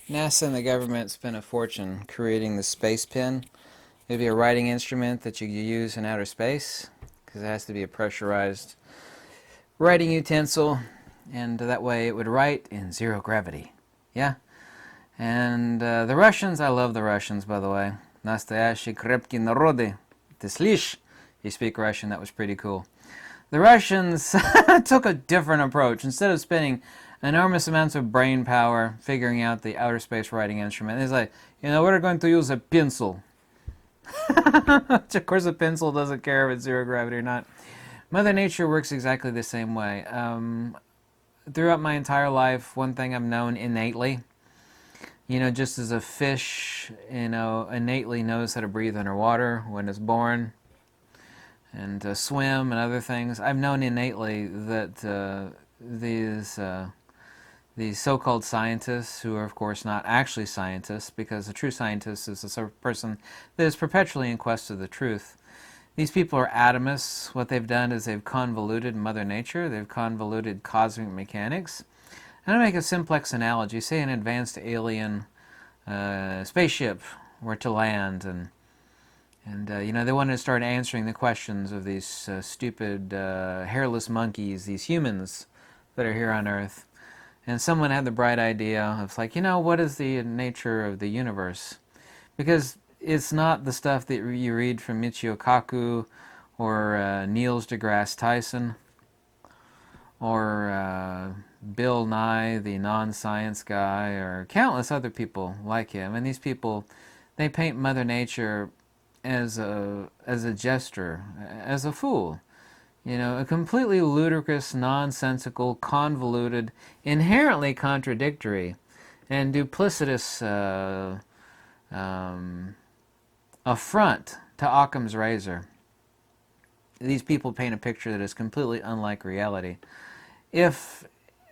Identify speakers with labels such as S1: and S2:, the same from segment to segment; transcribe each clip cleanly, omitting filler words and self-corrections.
S1: NASA and the government spent a fortune creating the space pen. It'd be a writing instrument that you use in outer space because it has to be a pressurized writing utensil, and that way it would write in zero gravity. Yeah? And the Russians, I love the Russians, by the way. Настоящие крепкие народы. Ты слышишь? You speak Russian, that was pretty cool. The Russians took a different approach. Instead of spending enormous amounts of brain power figuring out the outer space writing instrument, it's like, we're going to use a pencil. Of course, a pencil doesn't care if it's zero gravity or not. Mother Nature works exactly the same way. Throughout my entire life, one thing I've known innately, just as a fish, innately knows how to breathe underwater when it's born and swim and other things. I've known innately that these so-called scientists, who are of course not actually scientists, because a true scientist is a sort of person that is perpetually in quest of the truth. These people are atomists. What they've done is they've convoluted Mother Nature, they've convoluted cosmic mechanics. And to make a simplex analogy, say an advanced alien spaceship were to land, and they wanted to start answering the questions of these stupid hairless monkeys, these humans that are here on Earth. And someone had the bright idea of like, what is the nature of the universe? Because it's not the stuff that you read from Michio Kaku or Neil deGrasse Tyson or Bill Nye, the non-science guy, or countless other people like him. And these people, they paint Mother Nature as a jester, as a fool. A completely ludicrous, nonsensical, convoluted, inherently contradictory, and duplicitous affront to Occam's razor. These people paint a picture that is completely unlike reality. If,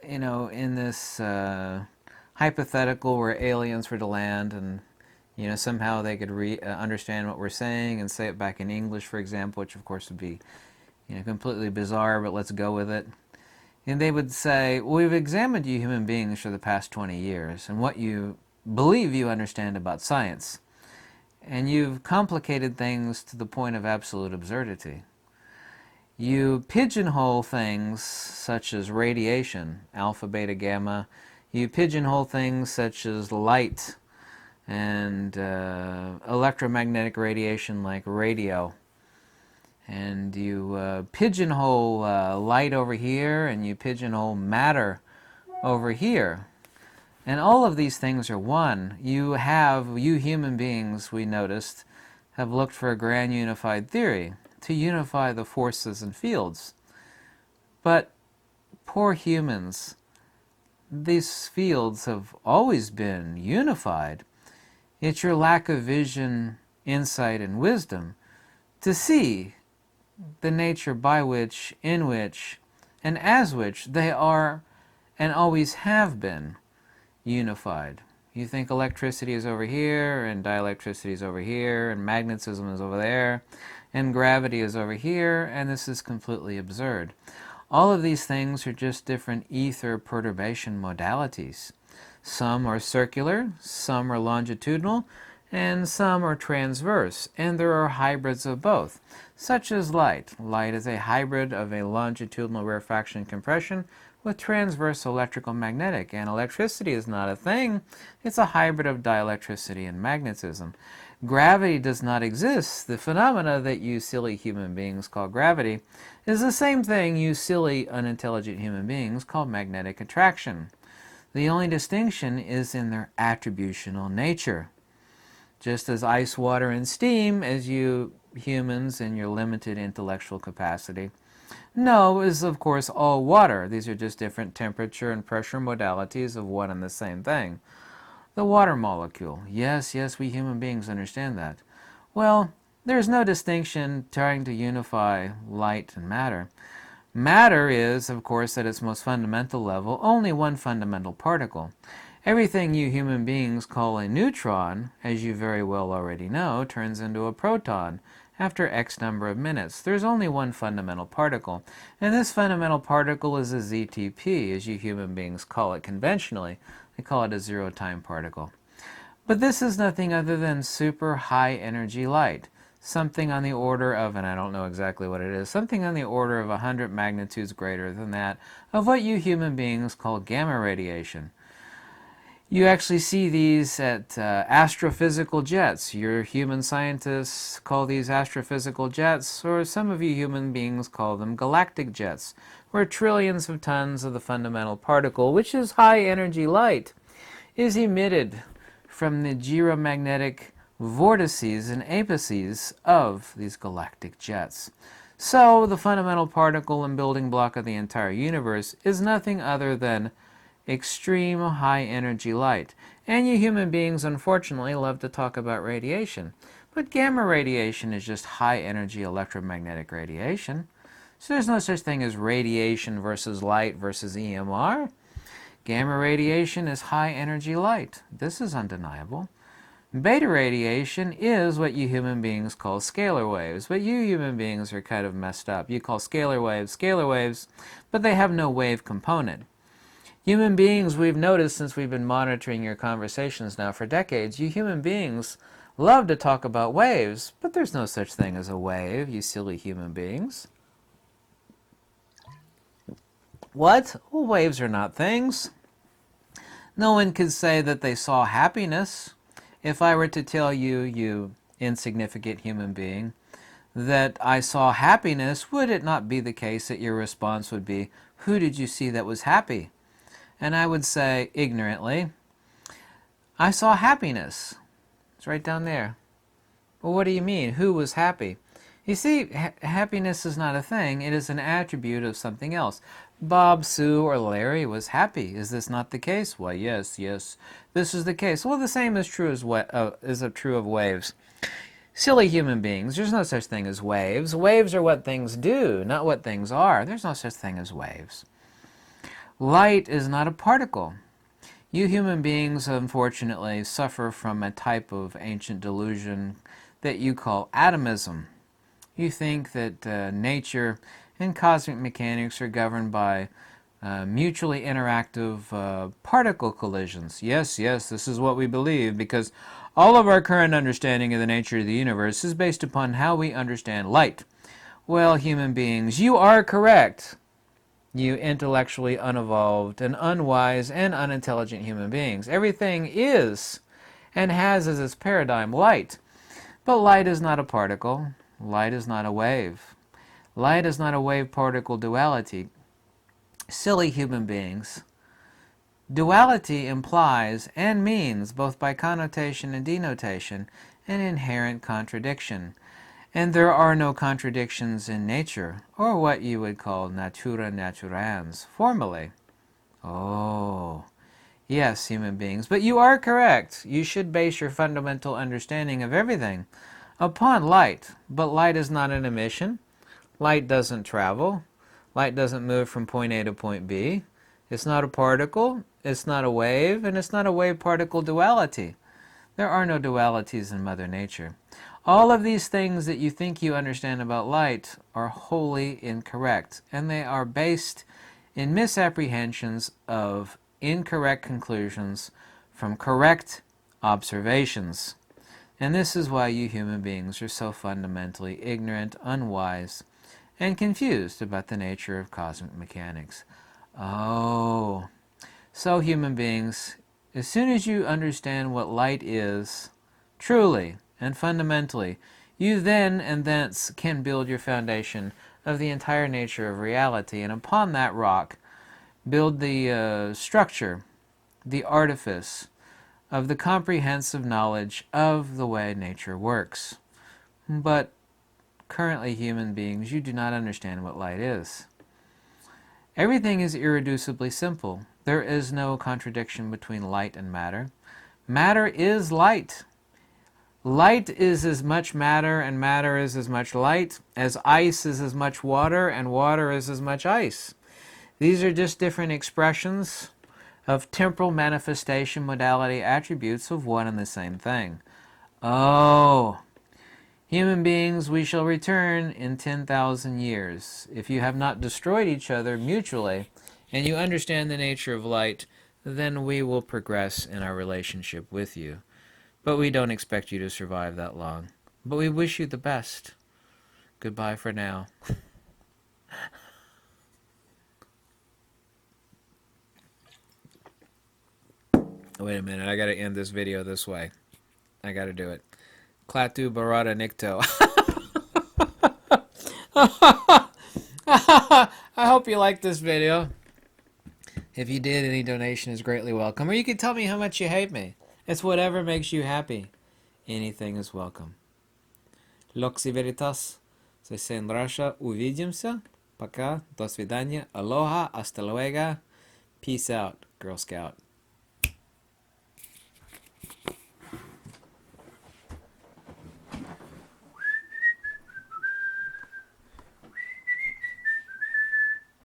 S1: in this hypothetical where aliens were to land and, somehow they could understand what we're saying and say it back in English, for example, which of course would be completely bizarre, but let's go with it. And they would say, well, we've examined you human beings for the past 20 years and what you believe you understand about science. And you've complicated things to the point of absolute absurdity. You pigeonhole things such as radiation, alpha, beta, gamma. You pigeonhole things such as light and electromagnetic radiation like radio. And you pigeonhole light over here, and you pigeonhole matter over here. And all of these things are one. You human beings, we noticed, have looked for a grand unified theory to unify the forces and fields. But poor humans, these fields have always been unified. It's your lack of vision, insight, and wisdom to see the nature by which, in which, and as which they are and always have been unified. You think electricity is over here, and dielectricity is over here, and magnetism is over there, and gravity is over here, and this is completely absurd. All of these things are just different ether perturbation modalities. Some are circular, some are longitudinal, and some are transverse, and there are hybrids of both, such as light. Light is a hybrid of a longitudinal rarefaction compression with transverse electrical magnetic, and electricity is not a thing. It's a hybrid of dielectricity and magnetism. Gravity does not exist. The phenomena that you silly human beings call gravity is the same thing you silly unintelligent human beings call magnetic attraction. The only distinction is in their attributional nature. Just as ice, water, and steam, as you humans in your limited intellectual capacity know, is of course all water. These are just different temperature and pressure modalities of one and the same thing. The water molecule. Yes, we human beings understand that. Well, there's no distinction trying to unify light and matter. Matter is, of course, at its most fundamental level, only one fundamental particle. Everything you human beings call a neutron, as you very well already know, turns into a proton after X number of minutes. There's only one fundamental particle, and this fundamental particle is a ZTP, as you human beings call it conventionally. They call it a zero-time particle. But this is nothing other than super high energy light. Something on the order of, and I don't know exactly what it is, something on the order of 100 magnitudes greater than that of what you human beings call gamma radiation. You actually see these at astrophysical jets. Your human scientists call these astrophysical jets, or some of you human beings call them galactic jets, where trillions of tons of the fundamental particle, which is high energy light, is emitted from the gyromagnetic vortices and apices of these galactic jets. So the fundamental particle and building block of the entire universe is nothing other than extreme high energy light. And you human beings unfortunately love to talk about radiation. But gamma radiation is just high energy electromagnetic radiation. So there's no such thing as radiation versus light versus EMR. Gamma radiation is high energy light. This is undeniable. Beta radiation is what you human beings call scalar waves, but you human beings are kind of messed up. You call scalar waves, but they have no wave component. Human beings, we've noticed since we've been monitoring your conversations now for decades, you human beings love to talk about waves, but there's no such thing as a wave, you silly human beings. What? Well, waves are not things. No one could say that they saw happiness. If I were to tell you, you insignificant human being, that I saw happiness, would it not be the case that your response would be, who did you see that was happy? And I would say, ignorantly, I saw happiness. It's right down there. Well, what do you mean? Who was happy? You see, happiness is not a thing. It is an attribute of something else. Bob, Sue, or Larry was happy. Is this not the case? Why, yes, this is the case. Well, the same is true true of waves. Silly human beings, there's no such thing as waves. Waves are what things do, not what things are. There's no such thing as waves. Light is not a particle. You human beings, unfortunately, suffer from a type of ancient delusion that you call atomism. You think that nature and cosmic mechanics are governed by mutually interactive particle collisions. Yes, this is what we believe, because all of our current understanding of the nature of the universe is based upon how we understand light. Well, human beings, you are correct. You intellectually unevolved and unwise and unintelligent human beings. Everything is and has as its paradigm light. But light is not a particle. Light is not a wave. Light is not a wave-particle duality. Silly human beings. Duality implies and means, both by connotation and denotation, an inherent contradiction. And there are no contradictions in nature, or what you would call natura naturans, formally. Oh, yes, human beings, but you are correct. You should base your fundamental understanding of everything upon light. But light is not an emission. Light doesn't travel. Light doesn't move from point A to point B. It's not a particle, it's not a wave, and it's not a wave-particle duality. There are no dualities in Mother Nature. All of these things that you think you understand about light are wholly incorrect, and they are based in misapprehensions of incorrect conclusions from correct observations. And this is why you human beings are so fundamentally ignorant, unwise, and confused about the nature of cosmic mechanics. Oh, so human beings, as soon as you understand what light is, truly and fundamentally, you then and thence can build your foundation of the entire nature of reality, and upon that rock build the structure, the artifice of the comprehensive knowledge of the way nature works. But currently, human beings, you do not understand what light is. Everything is irreducibly simple. There is no contradiction between light and matter. Matter is light. Light is as much matter and matter is as much light as ice is as much water and water is as much ice. These are just different expressions of temporal manifestation modality attributes of one and the same thing. Oh, human beings, we shall return in 10,000 years. If you have not destroyed each other mutually and you understand the nature of light, then we will progress in our relationship with you. But we don't expect you to survive that long. But we wish you the best. Goodbye for now. Wait a minute, I gotta end this video this way. I gotta do it. Klaatu Barada Nikto. I hope you liked this video. If you did, any donation is greatly welcome. Or you can tell me how much you hate me. It's whatever makes you happy. Anything is welcome. Loxi Veritas. Se en Russia. Увидимся. Пока. До свидания. Aloha. Hasta luego. Peace out, Girl Scout.